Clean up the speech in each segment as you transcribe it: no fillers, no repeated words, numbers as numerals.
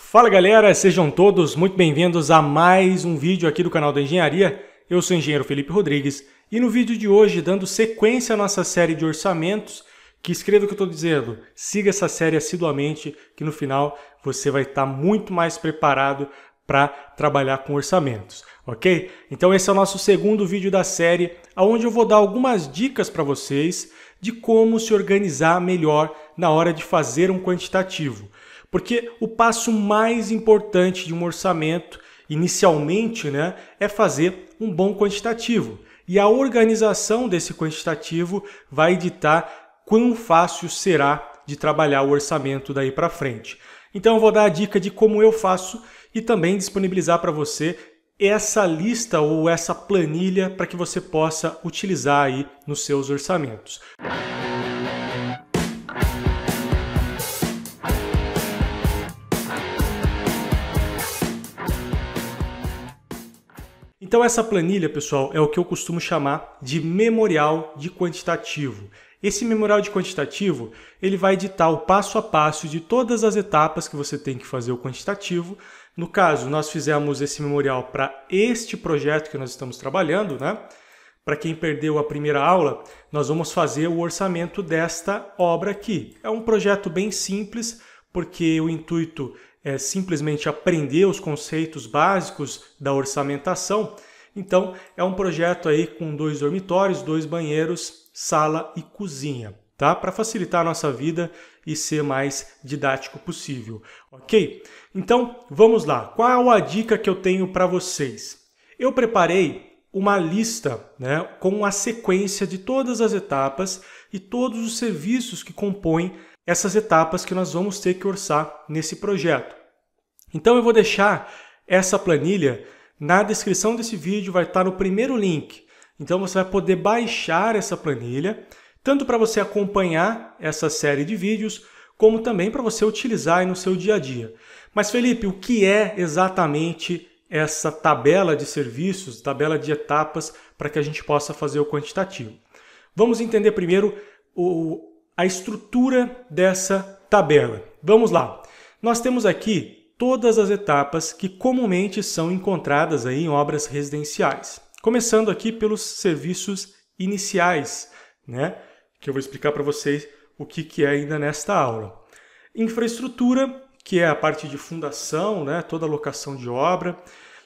Fala galera, sejam todos muito bem-vindos a mais um vídeo aqui do canal da Engenharia. Eu sou o engenheiro Felipe Rodrigues e no vídeo de hoje, dando sequência à nossa série de orçamentos, que escreva o que eu estou dizendo, siga essa série assiduamente que no final você vai estar muito mais preparado para trabalhar com orçamentos, ok? Então esse é o nosso segundo vídeo da série, onde eu vou dar algumas dicas para vocês de como se organizar melhor na hora de fazer um quantitativo. Porque o passo mais importante de um orçamento, inicialmente, é fazer um bom quantitativo. E a organização desse quantitativo vai ditar quão fácil será de trabalhar o orçamento daí para frente. Então eu vou dar a dica de como eu faço e também disponibilizar para você essa lista ou essa planilha para que você possa utilizar aí nos seus orçamentos. Então essa planilha, pessoal, é o que eu costumo chamar de memorial de quantitativo. Esse memorial de quantitativo, ele vai ditar o passo a passo de todas as etapas que você tem que fazer o quantitativo. No caso, nós fizemos esse memorial para este projeto que nós estamos trabalhando, Para quem perdeu a primeira aula, nós vamos fazer o orçamento desta obra aqui. É um projeto bem simples, porque o intuito é simplesmente aprender os conceitos básicos da orçamentação. Então, é um projeto aí com 2 dormitórios, 2 banheiros, sala e cozinha, tá? Para facilitar a nossa vida e ser mais didático possível, ok? Então, vamos lá. Qual a dica que eu tenho para vocês? Eu preparei uma lista, com a sequência de todas as etapas e todos os serviços que compõem essas etapas que nós vamos ter que orçar nesse projeto. Então eu vou deixar essa planilha na descrição desse vídeo, vai estar no primeiro link. Então você vai poder baixar essa planilha, tanto para você acompanhar essa série de vídeos, como também para você utilizar aí no seu dia a dia. Mas Felipe, o que é exatamente essa tabela de serviços, tabela de etapas, para que a gente possa fazer o quantitativo? Vamos entender primeiro a estrutura dessa tabela. Vamos lá. Nós temos aqui todas as etapas que comumente são encontradas aí em obras residenciais. Começando aqui pelos serviços iniciais, que eu vou explicar para vocês o que é ainda nesta aula. Infraestrutura, que é a parte de fundação, toda a locação de obra.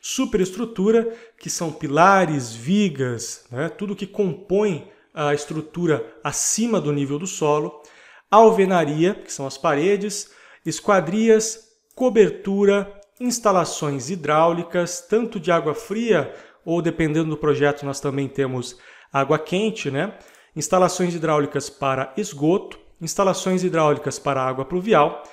Superestrutura, que são pilares, vigas, tudo que compõe a estrutura acima do nível do solo. Alvenaria, que são as paredes. Esquadrias, cobertura, instalações hidráulicas, tanto de água fria ou, dependendo do projeto, nós também temos água quente, Instalações hidráulicas para esgoto, instalações hidráulicas para água pluvial,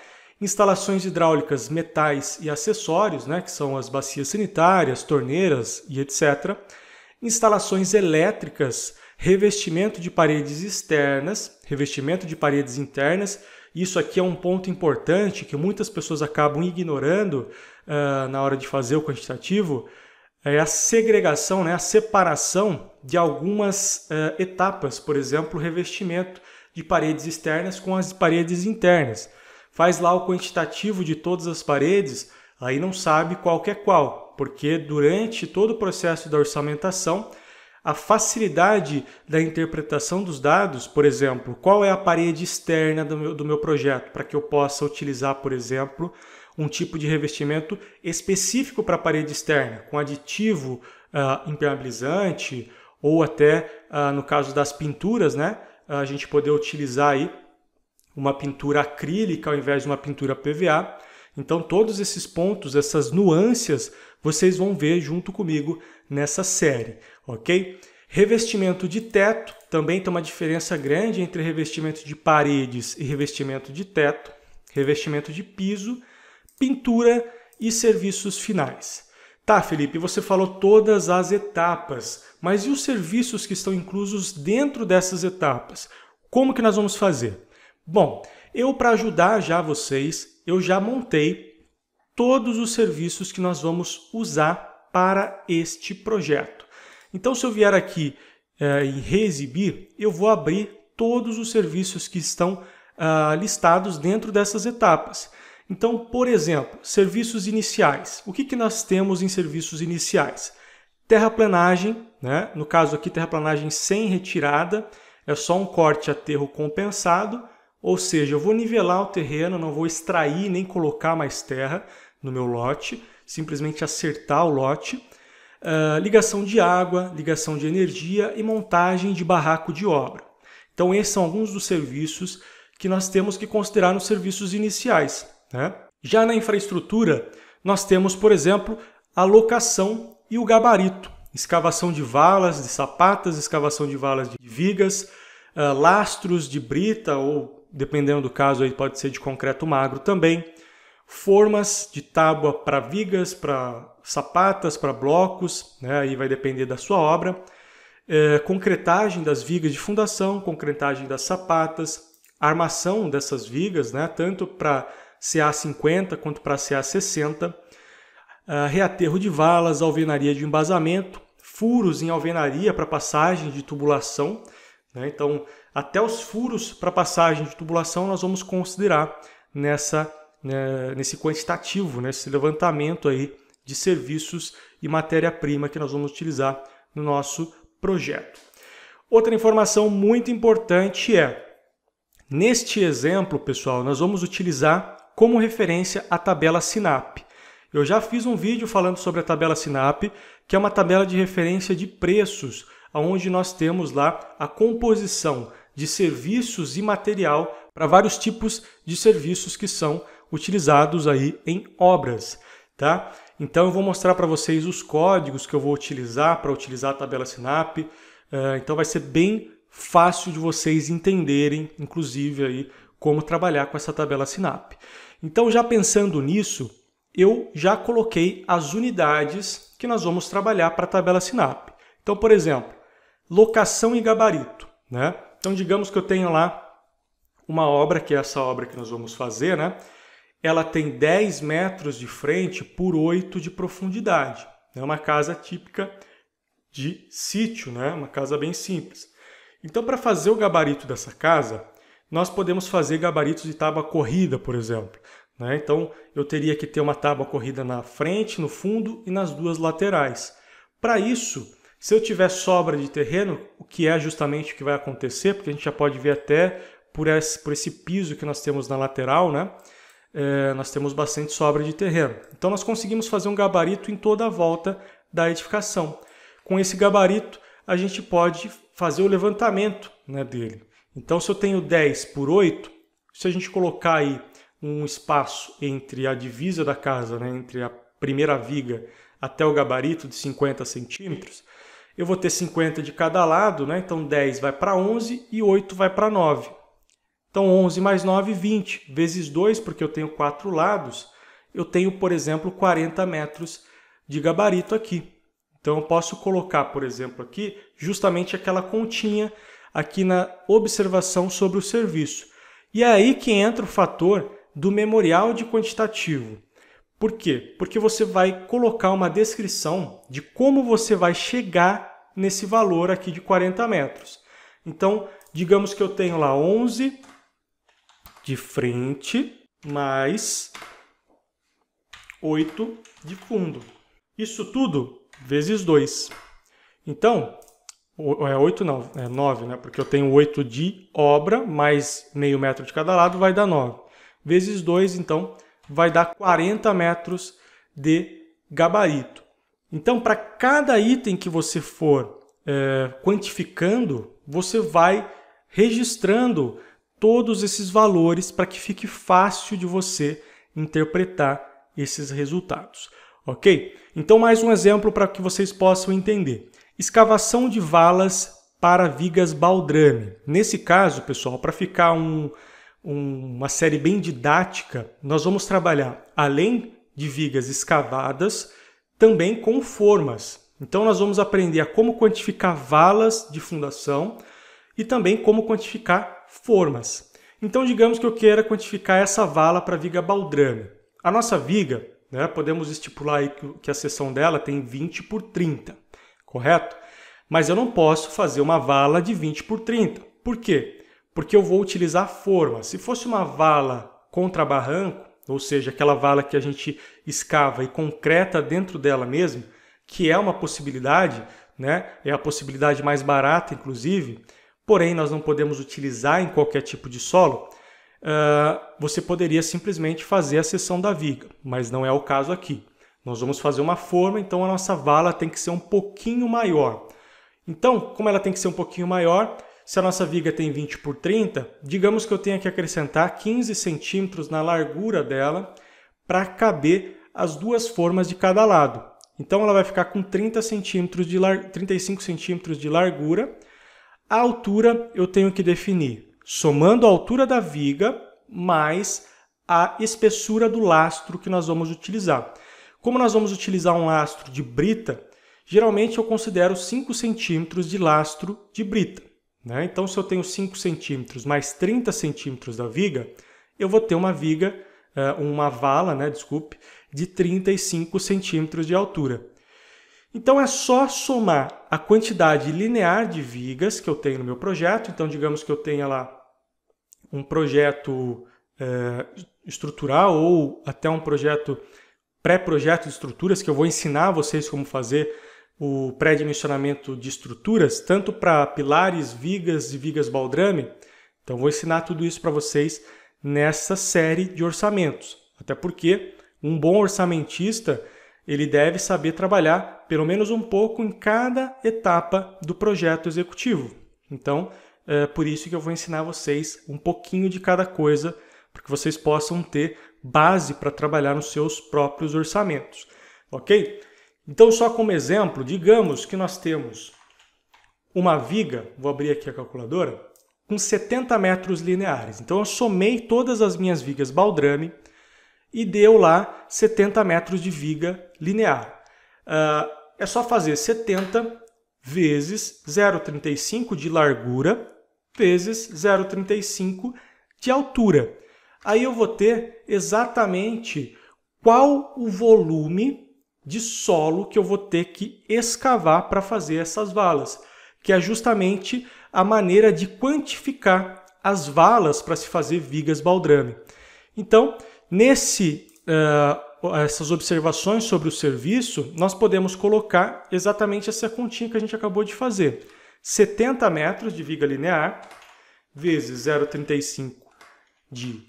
instalações hidráulicas, metais e acessórios, que são as bacias sanitárias, torneiras e etc. Instalações elétricas, revestimento de paredes externas, revestimento de paredes internas. Isso aqui é um ponto importante que muitas pessoas acabam ignorando na hora de fazer o quantitativo, é a segregação, a separação de algumas etapas, por exemplo, o revestimento de paredes externas com as paredes internas. Faz lá o quantitativo de todas as paredes, aí não sabe qual que é qual, porque durante todo o processo da orçamentação, a facilidade da interpretação dos dados, por exemplo, qual é a parede externa do meu projeto, para que eu possa utilizar, por exemplo, um tipo de revestimento específico para a parede externa, com aditivo impermeabilizante, ou até, no caso das pinturas, a gente poder utilizar aí uma pintura acrílica ao invés de uma pintura PVA. Então todos esses pontos, essas nuances, vocês vão ver junto comigo nessa série, ok? Revestimento de teto, também tem uma diferença grande entre revestimento de paredes e revestimento de teto, revestimento de piso, pintura e serviços finais. Tá, Felipe, você falou todas as etapas, mas e os serviços que estão inclusos dentro dessas etapas? Como que nós vamos fazer? Bom, para ajudar já vocês, eu já montei todos os serviços que nós vamos usar para este projeto. Então, se eu vier aqui em reexibir, eu vou abrir todos os serviços que estão listados dentro dessas etapas. Então, por exemplo, serviços iniciais. O que nós temos em serviços iniciais? Terraplanagem, né? No caso aqui, terraplanagem sem retirada, é só um corte aterro compensado, ou seja, eu vou nivelar o terreno, não vou extrair nem colocar mais terra no meu lote, simplesmente acertar o lote. Ligação de água, ligação de energia e montagem de barraco de obra. Então, esses são alguns dos serviços que nós temos que considerar nos serviços iniciais, né? Já na infraestrutura, nós temos, por exemplo, a locação e o gabarito. Escavação de valas, de sapatas, escavação de valas de vigas, lastros de brita ou, dependendo do caso, aí pode ser de concreto magro também. Formas de tábua para vigas, para sapatas, para blocos, né? Aí vai depender da sua obra. Concretagem das vigas de fundação, concretagem das sapatas, armação dessas vigas, né? Tanto para CA 50 quanto para CA 60. Reaterro de valas, alvenaria de embasamento, furos em alvenaria para passagem de tubulação, né? Então, até os furos para passagem de tubulação nós vamos considerar nesse quantitativo, nesse levantamento aí de serviços e matéria-prima que nós vamos utilizar no nosso projeto. Outra informação muito importante neste exemplo, pessoal, nós vamos utilizar como referência a tabela SINAP. Eu já fiz um vídeo falando sobre a tabela SINAP, que é uma tabela de referência de preços, onde nós temos lá a composição de serviços e material para vários tipos de serviços que são utilizados aí em obras, tá? Então eu vou mostrar para vocês os códigos que eu vou utilizar para utilizar a tabela SINAP. Então vai ser bem fácil de vocês entenderem, inclusive aí, como trabalhar com essa tabela SINAP. Então, já pensando nisso, eu já coloquei as unidades que nós vamos trabalhar para a tabela SINAP. Então, por exemplo, locação e gabarito, né? Então, digamos que eu tenho lá uma obra, que é essa obra que nós vamos fazer, né? Ela tem 10 metros de frente por 8 de profundidade. É uma casa típica de sítio, né? Uma casa bem simples. Então, para fazer o gabarito dessa casa, nós podemos fazer gabaritos de tábua corrida, por exemplo, né? Então, eu teria que ter uma tábua corrida na frente, no fundo e nas duas laterais. Para isso, se eu tiver sobra de terreno, o que é justamente o que vai acontecer, porque a gente já pode ver até por esse piso que nós temos na lateral, né? Nós temos bastante sobra de terreno. Então, nós conseguimos fazer um gabarito em toda a volta da edificação. Com esse gabarito, a gente pode fazer o levantamento, né, dele. Então, se eu tenho 10 por 8, se a gente colocar aí um espaço entre a divisa da casa, né, entre a primeira viga até o gabarito de 50 centímetros, eu vou ter 50 de cada lado, né? Então 10 vai para 11 e 8 vai para 9. Então 11 mais 9, 20, vezes 2, porque eu tenho 4 lados, eu tenho, por exemplo, 40 metros de gabarito aqui. Então eu posso colocar, por exemplo, aqui justamente aquela continha aqui na observação sobre o serviço. E é aí que entra o fator do memorial de quantitativo. Por quê? Porque você vai colocar uma descrição de como você vai chegar nesse valor aqui de 40 metros. Então, digamos que eu tenho lá 11 de frente mais 8 de fundo. Isso tudo vezes 2. Então, 8 não, é 9, né? Porque eu tenho 8 de obra, mais meio metro de cada lado, vai dar 9. Vezes 2, então, vai dar 40 metros de gabarito. Então, para cada item que você for quantificando, você vai registrando todos esses valores para que fique fácil de você interpretar esses resultados. Ok? Então, mais um exemplo para que vocês possam entender. Escavação de valas para vigas baldrame. Nesse caso, pessoal, para ficar uma série bem didática, nós vamos trabalhar, além de vigas escavadas, também com formas. Então, nós vamos aprender a como quantificar valas de fundação e também como quantificar formas. Então, digamos que eu queira quantificar essa vala para viga baldrame. A nossa viga, né, podemos estipular aí que a seção dela tem 20 por 30, correto? Mas eu não posso fazer uma vala de 20 por 30. Por quê? Porque eu vou utilizar forma. Se fosse uma vala contra barranco, ou seja, aquela vala que a gente escava e concreta dentro dela mesmo, que é uma possibilidade, né? É a possibilidade mais barata, inclusive, porém nós não podemos utilizar em qualquer tipo de solo. Você poderia simplesmente fazer a seção da viga, mas não é o caso aqui. Nós vamos fazer uma forma, então a nossa vala tem que ser um pouquinho maior. Então, como ela tem que ser um pouquinho maior, se a nossa viga tem 20 por 30, digamos que eu tenha que acrescentar 15 centímetros na largura dela para caber as duas formas de cada lado. Então ela vai ficar com 35 centímetros de largura. A altura eu tenho que definir somando a altura da viga mais a espessura do lastro que nós vamos utilizar. Como nós vamos utilizar um lastro de brita, geralmente eu considero 5 centímetros de lastro de brita, né? Então, se eu tenho 5 centímetros mais 30 centímetros da viga, eu vou ter uma vala, de 35 centímetros de altura. Então, é só somar a quantidade linear de vigas que eu tenho no meu projeto. Então, digamos que eu tenha lá um projeto estrutural ou até um pré-projeto de estruturas, que eu vou ensinar vocês como fazer o pré-dimensionamento de estruturas, tanto para pilares, vigas e vigas baldrame. Então, vou ensinar tudo isso para vocês nessa série de orçamentos. Até porque um bom orçamentista, ele deve saber trabalhar pelo menos um pouco em cada etapa do projeto executivo. Então, é por isso que eu vou ensinar vocês um pouquinho de cada coisa, para que vocês possam ter base para trabalhar nos seus próprios orçamentos. Ok? Então, só como exemplo, digamos que nós temos uma viga, vou abrir aqui a calculadora, com 70 metros lineares. Então, eu somei todas as minhas vigas baldrame e deu lá 70 metros de viga linear. É só fazer 70 vezes 0,35 de largura vezes 0,35 de altura. Aí eu vou ter exatamente qual o volume de solo que eu vou ter que escavar para fazer essas valas, que é justamente a maneira de quantificar as valas para se fazer vigas baldrame. Então, essas observações sobre o serviço, nós podemos colocar exatamente essa continha que a gente acabou de fazer. 70 metros de viga linear vezes 0,35 de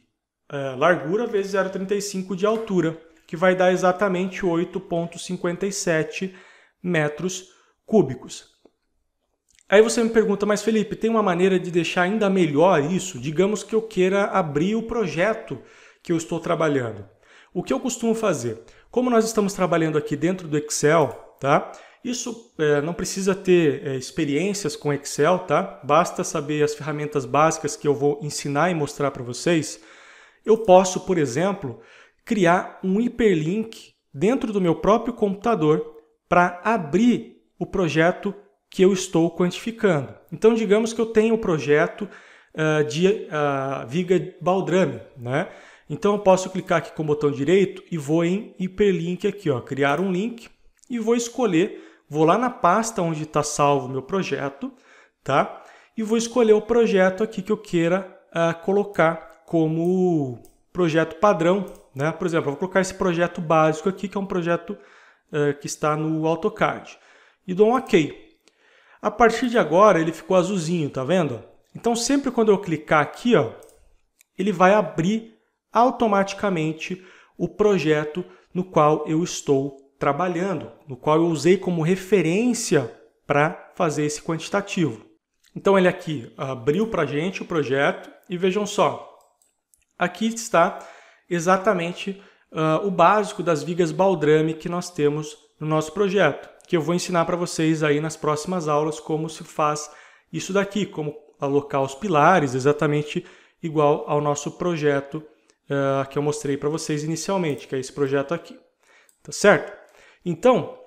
largura vezes 0,35 de altura, que vai dar exatamente 8,57 metros cúbicos. Aí você me pergunta, mas Felipe, tem uma maneira de deixar ainda melhor isso? Digamos que eu queira abrir o projeto que eu estou trabalhando. O que eu costumo fazer? Como nós estamos trabalhando aqui dentro do Excel, tá? Isso não precisa ter experiências com Excel, tá? Basta saber as ferramentas básicas que eu vou ensinar e mostrar para vocês. Eu posso, por exemplo, criar um hiperlink dentro do meu próprio computador para abrir o projeto que eu estou quantificando. Então, digamos que eu tenho o projeto de viga baldrame, né? Então, eu posso clicar aqui com o botão direito e vou em hiperlink aqui, ó, criar um link, e vou escolher, vou lá na pasta onde está salvo o meu projeto, tá? E vou escolher o projeto aqui que eu queira colocar como projeto padrão, né? Por exemplo, eu vou colocar esse projeto básico aqui, que é um projeto que está no AutoCAD. E dou um OK. A partir de agora, ele ficou azulzinho, tá vendo? Então, sempre quando eu clicar aqui, ó, ele vai abrir automaticamente o projeto no qual eu estou trabalhando, no qual eu usei como referência para fazer esse quantitativo. Então, ele aqui abriu para a gente o projeto e vejam só, aqui está exatamente o básico das vigas baldrame que nós temos no nosso projeto, que eu vou ensinar para vocês aí nas próximas aulas como se faz isso daqui, como alocar os pilares, exatamente igual ao nosso projeto que eu mostrei para vocês inicialmente, que é esse projeto aqui. Tá certo? Então,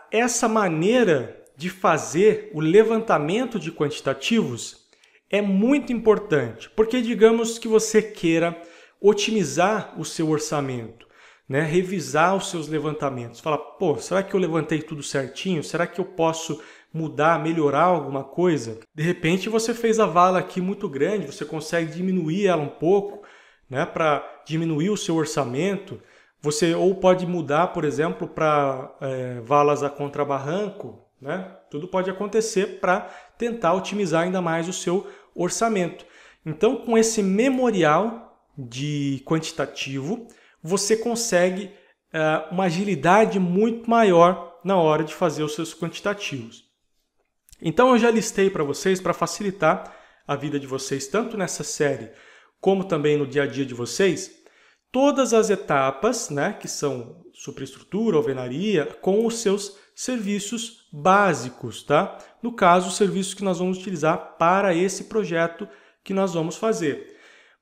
essa maneira de fazer o levantamento de quantitativos é muito importante, porque digamos que você queira otimizar o seu orçamento, né? Revisar os seus levantamentos. Fala, pô, será que eu levantei tudo certinho? Será que eu posso mudar, melhorar alguma coisa? De repente você fez a vala aqui muito grande, você consegue diminuir ela um pouco, né, para diminuir o seu orçamento, você ou pode mudar, por exemplo, para valas a contrabarranco, né? Tudo pode acontecer para tentar otimizar ainda mais o seu orçamento. Então, com esse memorial de quantitativo, você consegue uma agilidade muito maior na hora de fazer os seus quantitativos. Então, eu já listei para vocês, para facilitar a vida de vocês, tanto nessa série como também no dia a dia de vocês, todas as etapas, né, que são superestrutura, alvenaria, com os seus serviços básicos, tá? No caso, os serviços que nós vamos utilizar para esse projeto que nós vamos fazer.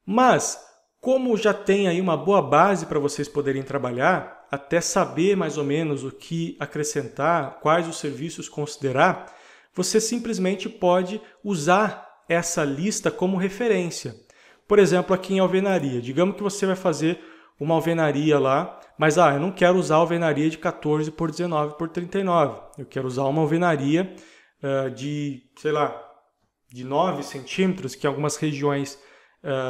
Mas, como já tem aí uma boa base para vocês poderem trabalhar, até saber mais ou menos o que acrescentar, quais os serviços considerar, você simplesmente pode usar essa lista como referência. Por exemplo, aqui em alvenaria, digamos que você vai fazer uma alvenaria lá, mas eu não quero usar a alvenaria de 14 por 19 por 39. Eu quero usar uma alvenaria de, sei lá, de 9 centímetros, que em algumas regiões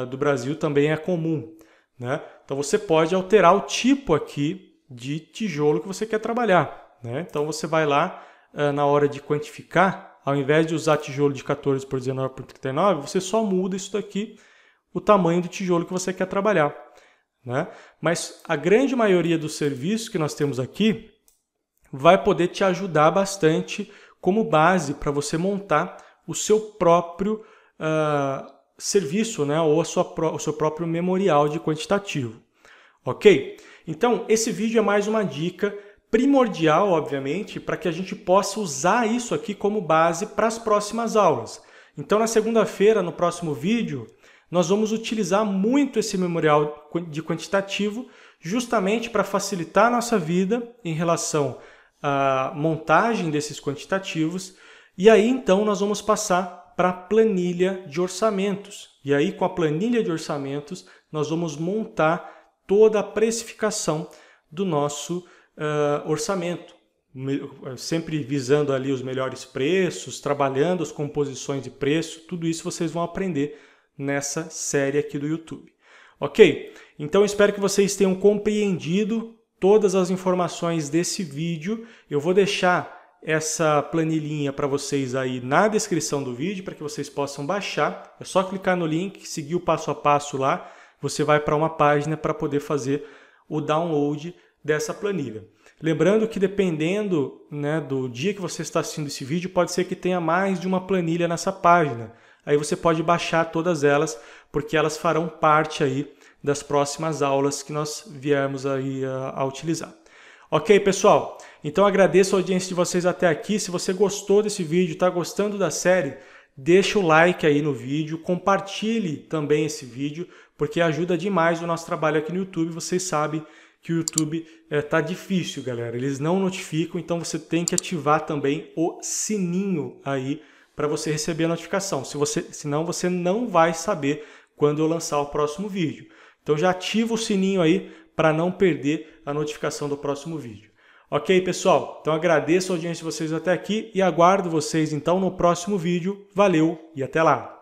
do Brasil também é comum, né? Então você pode alterar o tipo aqui de tijolo que você quer trabalhar, né? Então você vai lá na hora de quantificar, ao invés de usar tijolo de 14 por 19 por 39, você só muda isso daqui, o tamanho do tijolo que você quer trabalhar, né? Mas a grande maioria dos serviços que nós temos aqui vai poder te ajudar bastante como base para você montar o seu próprio serviço, né? Ou o seu próprio memorial de quantitativo. Ok? Então, esse vídeo é mais uma dica primordial, obviamente, para que a gente possa usar isso aqui como base para as próximas aulas. Então, na segunda-feira, no próximo vídeo, nós vamos utilizar muito esse memorial de quantitativo justamente para facilitar a nossa vida em relação à montagem desses quantitativos. E aí, então, nós vamos passar para a planilha de orçamentos. E aí, com a planilha de orçamentos, nós vamos montar toda a precificação do nosso orçamento, sempre visando ali os melhores preços, trabalhando as composições de preço, tudo isso vocês vão aprender nessa série aqui do YouTube. Ok? Então espero que vocês tenham compreendido todas as informações desse vídeo. Eu vou deixar essa planilhinha para vocês aí na descrição do vídeo, para que vocês possam baixar. É só clicar no link, seguir o passo a passo lá, você vai para uma página para poder fazer o download dessa planilha. Lembrando que dependendo, né, do dia que você está assistindo esse vídeo, pode ser que tenha mais de uma planilha nessa página. Aí você pode baixar todas elas, porque elas farão parte aí das próximas aulas que nós viermos aí a utilizar. Ok, pessoal? Então agradeço a audiência de vocês até aqui. Se você gostou desse vídeo, está gostando da série, deixa o like aí no vídeo, compartilhe também esse vídeo, porque ajuda demais o nosso trabalho aqui no YouTube. Vocês sabem que o YouTube tá difícil, galera. Eles não notificam, então você tem que ativar também o sininho aí para você receber a notificação. Senão você não vai saber quando eu lançar o próximo vídeo. Então já ativa o sininho aí para não perder a notificação do próximo vídeo. Ok, pessoal? Então agradeço a audiência de vocês até aqui e aguardo vocês então no próximo vídeo. Valeu e até lá!